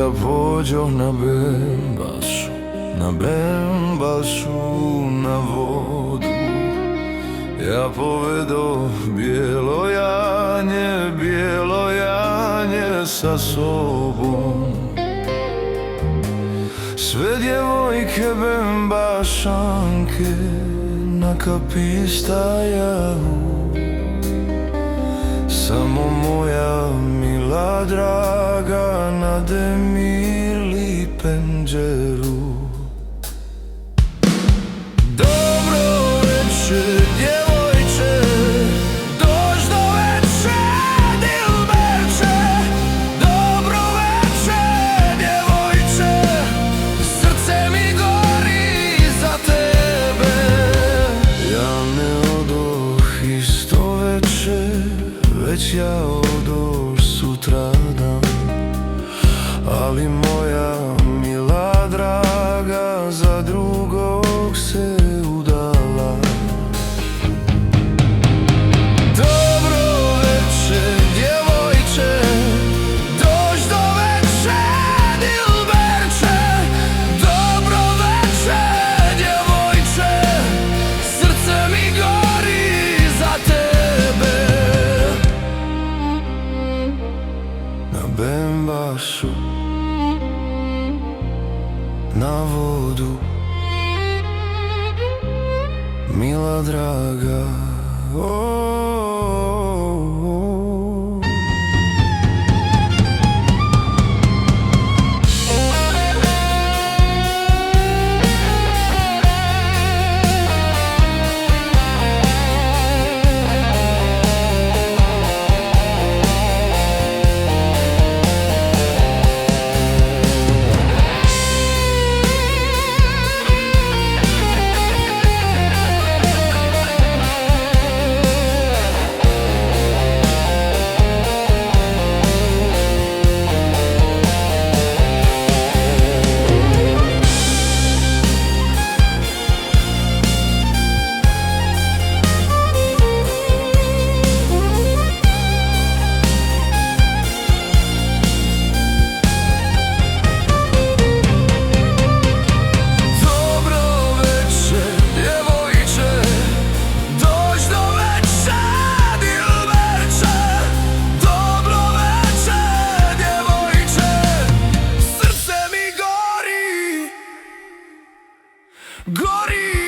ja pođoh na Bembašu na vodu. Ja povedoh bijelo janje sa sobom. Sve djevojke Bembašanke na kapi stajaju, samo moja mila draga na demili penđeru. Dobro večer, djevojče, dođ do veče, dilberče. Dobro večer, djevojče, srce mi gori za tebe. Ja ne odoh isto veče, već ja odoh sutradan, ali moja mila draga za drugog se udala. Dobro večer, djevojče, dođ do veče, dilberče. Dobro večer, djevojče, srce mi gori za tebe. Na Bembašu, na vodu, mila draga, gori.